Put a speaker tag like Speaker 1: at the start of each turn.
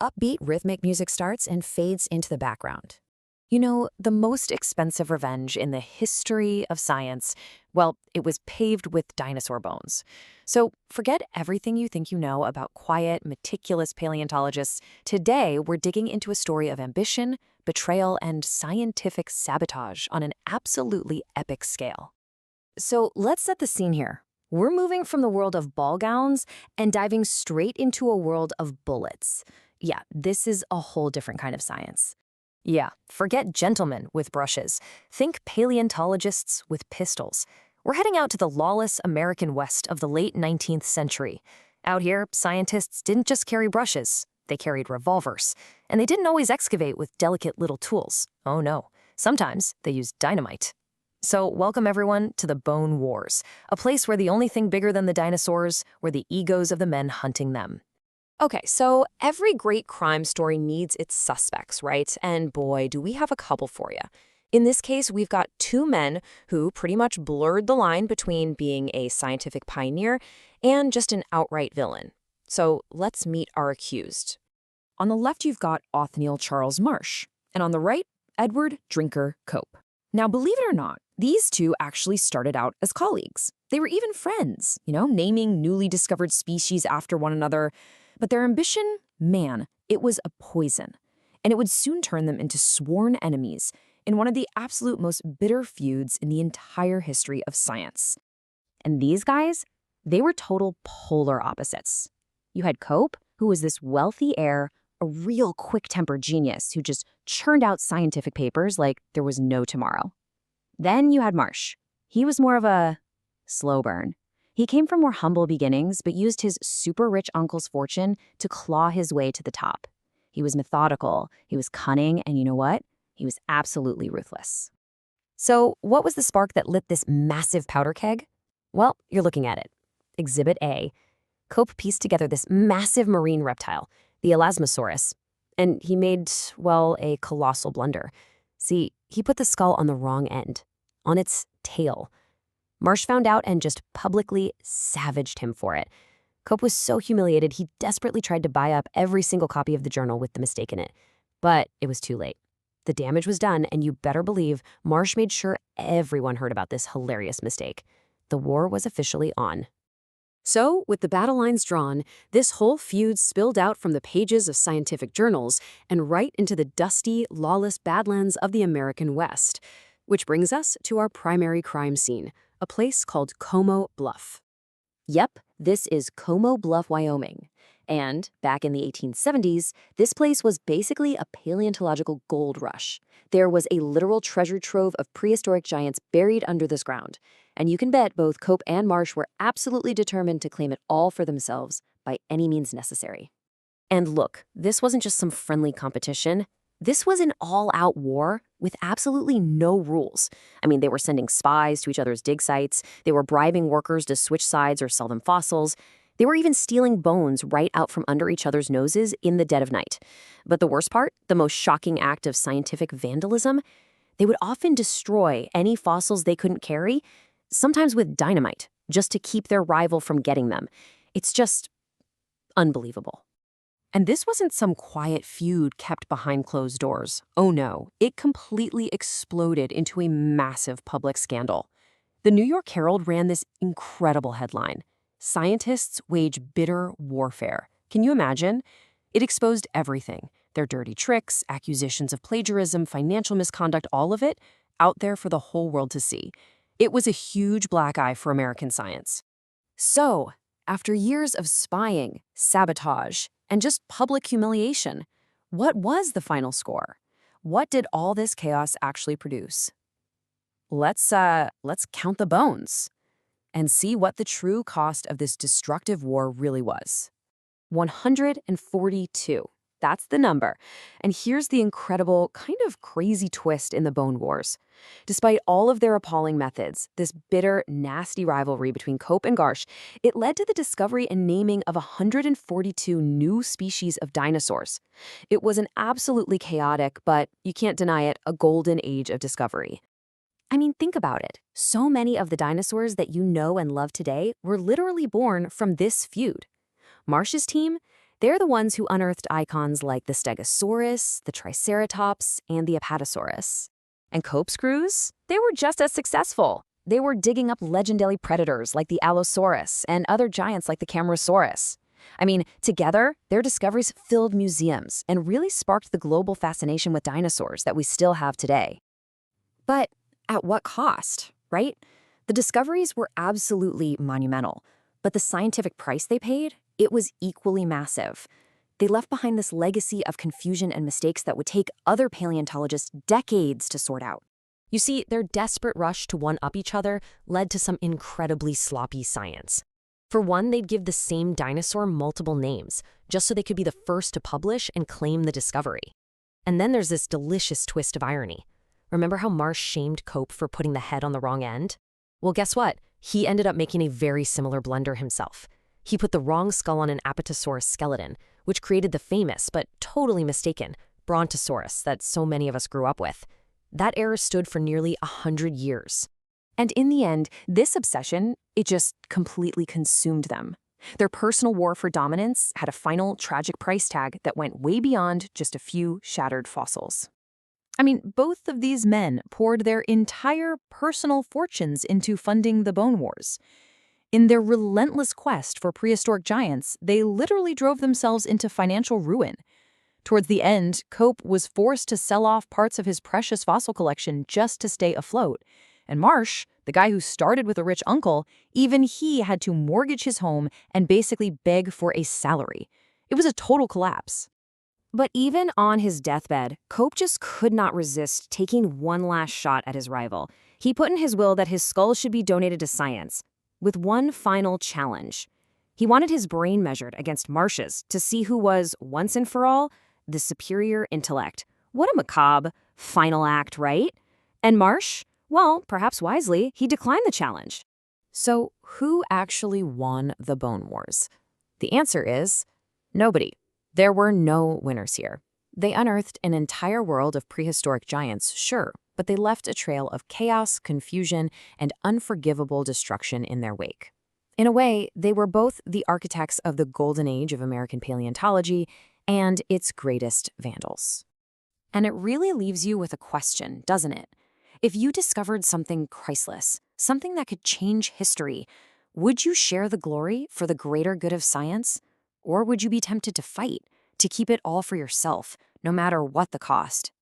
Speaker 1: upbeat rhythmic music starts and fades into the background. You know, the most expensive revenge in the history of science, well, it was paved with dinosaur bones. So forget everything you think you know about quiet, meticulous paleontologists. Today, we're digging into a story of ambition, betrayal, and scientific sabotage on an absolutely epic scale. So let's set the scene here. We're moving from the world of ball gowns and diving straight into a world of bullets. Yeah, this is a whole different kind of science. Yeah, forget gentlemen with brushes. Think paleontologists with pistols. We're heading out to the lawless American West of the late 19th century. Out here, scientists didn't just carry brushes, they carried revolvers. And they didn't always excavate with delicate little tools. Oh no, sometimes they used dynamite. So welcome everyone to the Bone Wars, a place where the only thing bigger than the dinosaurs were the egos of the men hunting them. Okay, so every great crime story needs its suspects, right? And boy, do we have a couple for you. In this case, we've got two men who pretty much blurred the line between being a scientific pioneer and just an outright villain. So let's meet our accused. On the left, you've got Othniel Charles Marsh, and on the right, Edward Drinker Cope. Now, believe it or not, these two actually started out as colleagues. They were even friends, naming newly discovered species after one another. But their ambition, man, it was a poison. And it would soon turn them into sworn enemies in one of the absolute most bitter feuds in the entire history of science. And these guys, they were total polar opposites. You had Cope, who was this wealthy heir, a real quick-tempered genius who just churned out scientific papers like there was no tomorrow. Then you had Marsh. He was more of a slow burn. He came from more humble beginnings, but used his super-rich uncle's fortune to claw his way to the top. He was methodical, he was cunning, and you know what? He was absolutely ruthless. So what was the spark that lit this massive powder keg? Well, you're looking at it. Exhibit A. Cope pieced together this massive marine reptile, the Elasmosaurus, and he made, well, a colossal blunder. See, he put the skull on the wrong end, on its tail. Marsh found out and just publicly savaged him for it. Cope was so humiliated, he desperately tried to buy up every single copy of the journal with the mistake in it. But it was too late. The damage was done, and you better believe Marsh made sure everyone heard about this hilarious mistake. The war was officially on. So, with the battle lines drawn, this whole feud spilled out from the pages of scientific journals and right into the dusty, lawless badlands of the American West. Which brings us to our primary crime scene, a place called Como Bluff. Yep, this is Como Bluff, Wyoming. And back in the 1870s, this place was basically a paleontological gold rush. There was a literal treasure trove of prehistoric giants buried under this ground. And you can bet both Cope and Marsh were absolutely determined to claim it all for themselves by any means necessary. And look, this wasn't just some friendly competition. This was an all-out war with absolutely no rules. I mean, they were sending spies to each other's dig sites. They were bribing workers to switch sides or sell them fossils. They were even stealing bones right out from under each other's noses in the dead of night. But the worst part, the most shocking act of scientific vandalism, they would often destroy any fossils they couldn't carry, sometimes with dynamite, just to keep their rival from getting them. It's just unbelievable. And this wasn't some quiet feud kept behind closed doors. Oh no, it completely exploded into a massive public scandal. The New York Herald ran this incredible headline: "Scientists wage bitter warfare." Can you imagine? It exposed everything. Their dirty tricks, accusations of plagiarism, financial misconduct, all of it out there for the whole world to see. It was a huge black eye for American science. So, after years of spying, sabotage, and just public humiliation, what was the final score? What did all this chaos actually produce? Let's count the bones and see what the true cost of this destructive war really was. 142. That's the number. And here's the incredible, kind of crazy twist in the Bone Wars. Despite all of their appalling methods, this bitter, nasty rivalry between Cope and Marsh, it led to the discovery and naming of 142 new species of dinosaurs. It was an absolutely chaotic, but you can't deny it, a golden age of discovery. I mean, think about it. So many of the dinosaurs that you know and love today were literally born from this feud. Marsh's team, They're the ones who unearthed icons like the Stegosaurus, the Triceratops, and the Apatosaurus. And Cope's crews? They were just as successful. They were digging up legendary predators like the Allosaurus and other giants like the Camarasaurus. I mean, together, their discoveries filled museums and really sparked the global fascination with dinosaurs that we still have today. But at what cost, right? The discoveries were absolutely monumental, but the scientific price they paid, it was equally massive. They left behind this legacy of confusion and mistakes that would take other paleontologists decades to sort out. You see, their desperate rush to one-up each other led to some incredibly sloppy science. For one, they'd give the same dinosaur multiple names, just so they could be the first to publish and claim the discovery. And then there's this delicious twist of irony. Remember how Marsh shamed Cope for putting the head on the wrong end? Well, guess what? He ended up making a very similar blunder himself. He put the wrong skull on an Apatosaurus skeleton, which created the famous, but totally mistaken, Brontosaurus that so many of us grew up with. That error stood for nearly 100 years. And in the end, this obsession, it just completely consumed them. Their personal war for dominance had a final tragic price tag that went way beyond just a few shattered fossils. I mean, both of these men poured their entire personal fortunes into funding the Bone Wars. In their relentless quest for prehistoric giants, they literally drove themselves into financial ruin. Towards the end, Cope was forced to sell off parts of his precious fossil collection just to stay afloat. And Marsh, the guy who started with a rich uncle, even he had to mortgage his home and basically beg for a salary. It was a total collapse. But even on his deathbed, Cope just could not resist taking one last shot at his rival. He put in his will that his skull should be donated to science, with one final challenge. He wanted his brain measured against Marsh's to see who was, once and for all, the superior intellect. What a macabre final act, right? And Marsh? Well, perhaps wisely, he declined the challenge. So who actually won the Bone Wars? The answer is nobody. There were no winners here. They unearthed an entire world of prehistoric giants, sure, but they left a trail of chaos, confusion, and unforgivable destruction in their wake. In a way, they were both the architects of the Golden Age of American paleontology and its greatest vandals. And it really leaves you with a question, doesn't it? If you discovered something priceless, something that could change history, would you share the glory for the greater good of science? Or would you be tempted to fight, to keep it all for yourself, no matter what the cost?